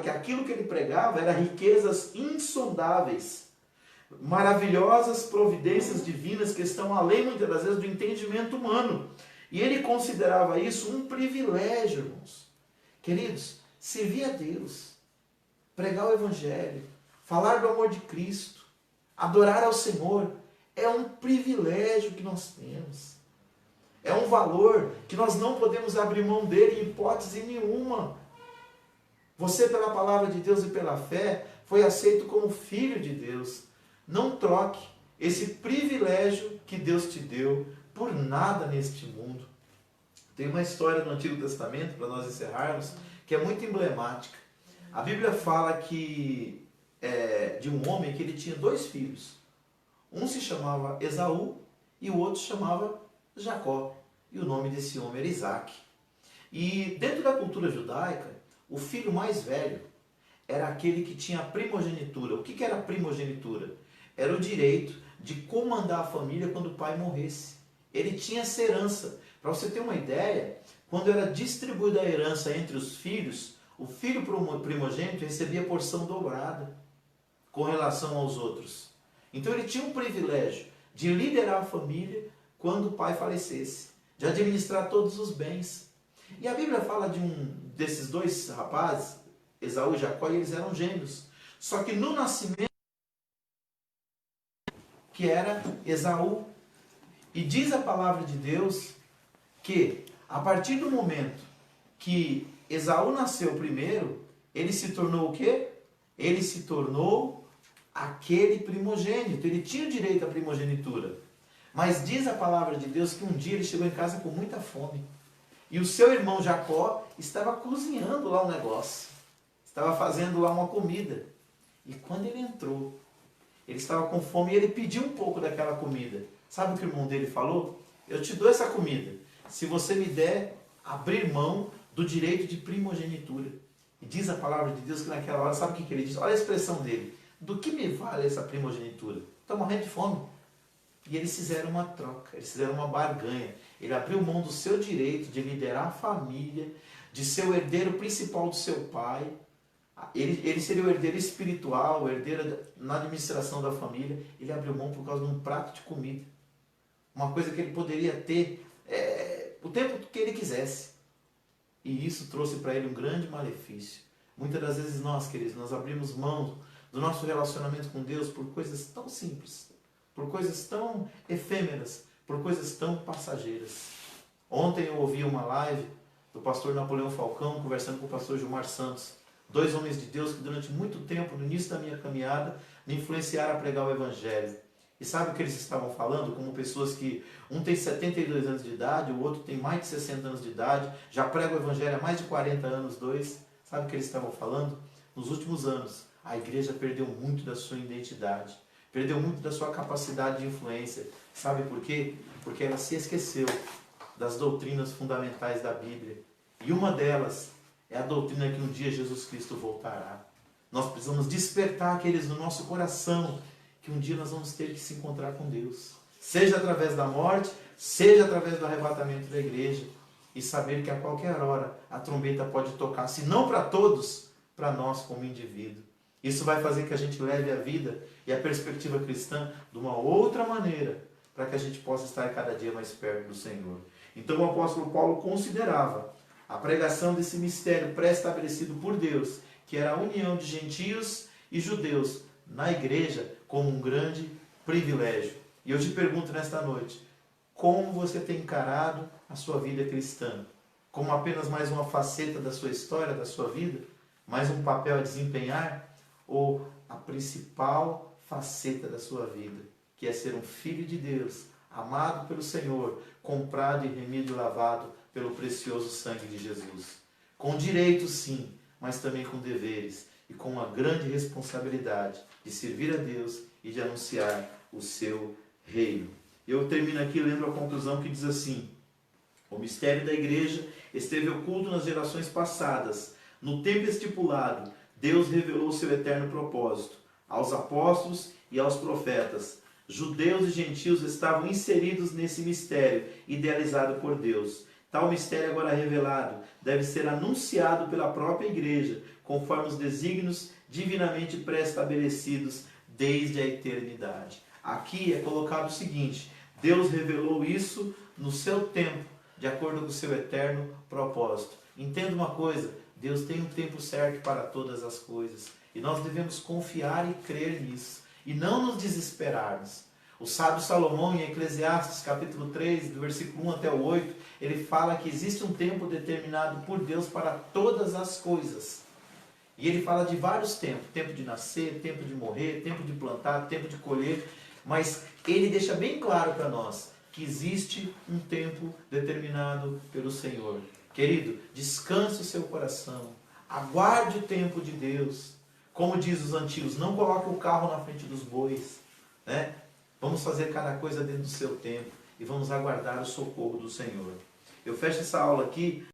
que aquilo que ele pregava era riquezas insondáveis, maravilhosas providências divinas que estão além, muitas das vezes, do entendimento humano. E ele considerava isso um privilégio, irmãos. Queridos, servir a Deus, pregar o Evangelho, falar do amor de Cristo, adorar ao Senhor, é um privilégio que nós temos. É um valor que nós não podemos abrir mão dele em hipótese nenhuma. Você, pela palavra de Deus e pela fé, foi aceito como filho de Deus. Não troque esse privilégio que Deus te deu por nada neste mundo. Tem uma história no Antigo Testamento, para nós encerrarmos, que é muito emblemática. A Bíblia fala que de um homem que ele tinha 2 filhos. Um se chamava Esaú e o outro se chamava Jacó. E o nome desse homem era Isaac. E dentro da cultura judaica, o filho mais velho era aquele que tinha a primogenitura. O que era a primogenitura? Era o direito de comandar a família quando o pai morresse. Ele tinha essa herança. Para você ter uma ideia, quando era distribuída a herança entre os filhos, o filho primogênito recebia porção dobrada com relação aos outros. Então ele tinha um privilégio de liderar a família quando o pai falecesse, de administrar todos os bens. E a Bíblia fala de desses 2 rapazes, Esaú e Jacó, e eles eram gêmeos. Só que no nascimento, que era Esaú. E diz a palavra de Deus que a partir do momento que Esaú nasceu primeiro, ele se tornou o quê? Ele se tornou aquele primogênito. Ele tinha direito à primogenitura. Mas diz a palavra de Deus que um dia ele chegou em casa com muita fome. E o seu irmão Jacó estava cozinhando lá um negócio. Estava fazendo lá uma comida. E quando ele entrou, ele estava com fome e ele pediu um pouco daquela comida. Sabe o que o irmão dele falou? Eu te dou essa comida, se você me der abrir mão do direito de primogenitura. E diz a palavra de Deus que naquela hora, sabe o que ele diz? Olha a expressão dele. Do que me vale essa primogenitura? Estou morrendo de fome. E eles fizeram uma troca, eles fizeram uma barganha. Ele abriu mão do seu direito de liderar a família, de ser o herdeiro principal do seu pai. Ele seria o herdeiro espiritual, o herdeiro na administração da família. Ele abriu mão por causa de um prato de comida. Uma coisa que ele poderia ter o tempo que ele quisesse. E isso trouxe para ele um grande malefício. Muitas das vezes nós, queridos, nós abrimos mão do nosso relacionamento com Deus por coisas tão simples, por coisas tão efêmeras, por coisas tão passageiras. Ontem eu ouvi uma live do pastor Napoleão Falcão conversando com o pastor Gilmar Santos. 2 homens de Deus que durante muito tempo, no início da minha caminhada, me influenciaram a pregar o Evangelho. E sabe o que eles estavam falando? Como pessoas que, um tem 72 anos de idade, o outro tem mais de 60 anos de idade, já prega o Evangelho há mais de 40 anos, 2. Sabe o que eles estavam falando? Nos últimos anos, a igreja perdeu muito da sua identidade, perdeu muito da sua capacidade de influência. Sabe por quê? Porque ela se esqueceu das doutrinas fundamentais da Bíblia. E uma delas é a doutrina que um dia Jesus Cristo voltará. Nós precisamos despertar aqueles no nosso coração que um dia nós vamos ter que se encontrar com Deus. Seja através da morte, seja através do arrebatamento da igreja. E saber que a qualquer hora a trombeta pode tocar, se não para todos, para nós como indivíduo. Isso vai fazer que a gente leve a vida e a perspectiva cristã de uma outra maneira, para que a gente possa estar cada dia mais perto do Senhor. Então o apóstolo Paulo considerava a pregação desse mistério pré-estabelecido por Deus, que era a união de gentios e judeus na igreja, como um grande privilégio. E eu te pergunto nesta noite, como você tem encarado a sua vida cristã? Como apenas mais uma faceta da sua história, da sua vida? Mais um papel a desempenhar? Ou a principal faceta da sua vida, que é ser um filho de Deus, amado pelo Senhor, comprado e remido e lavado pelo precioso sangue de Jesus? Com direitos, sim, mas também com deveres e com uma grande responsabilidade de servir a Deus e de anunciar o seu reino. Eu termino aqui lendo a conclusão que diz assim: o mistério da igreja esteve oculto nas gerações passadas. No tempo estipulado, Deus revelou o seu eterno propósito aos apóstolos e aos profetas. Judeus e gentios estavam inseridos nesse mistério idealizado por Deus. Tal mistério agora revelado deve ser anunciado pela própria igreja, conforme os desígnios divinamente pré-estabelecidos desde a eternidade. Aqui é colocado o seguinte: Deus revelou isso no seu tempo, de acordo com o seu eterno propósito. Entenda uma coisa, Deus tem um tempo certo para todas as coisas. E nós devemos confiar e crer nisso. E não nos desesperarmos. O sábio Salomão, em Eclesiastes, capítulo 3, do versículo 1 até o 8, ele fala que existe um tempo determinado por Deus para todas as coisas. E ele fala de vários tempos. Tempo de nascer, tempo de morrer, tempo de plantar, tempo de colher. Mas ele deixa bem claro para nós que existe um tempo determinado pelo Senhor. Querido, descanse o seu coração. Aguarde o tempo de Deus. Como diz os antigos, não coloque o carro na frente dos bois, né? Vamos fazer cada coisa dentro do seu tempo e vamos aguardar o socorro do Senhor. Eu fecho essa aula aqui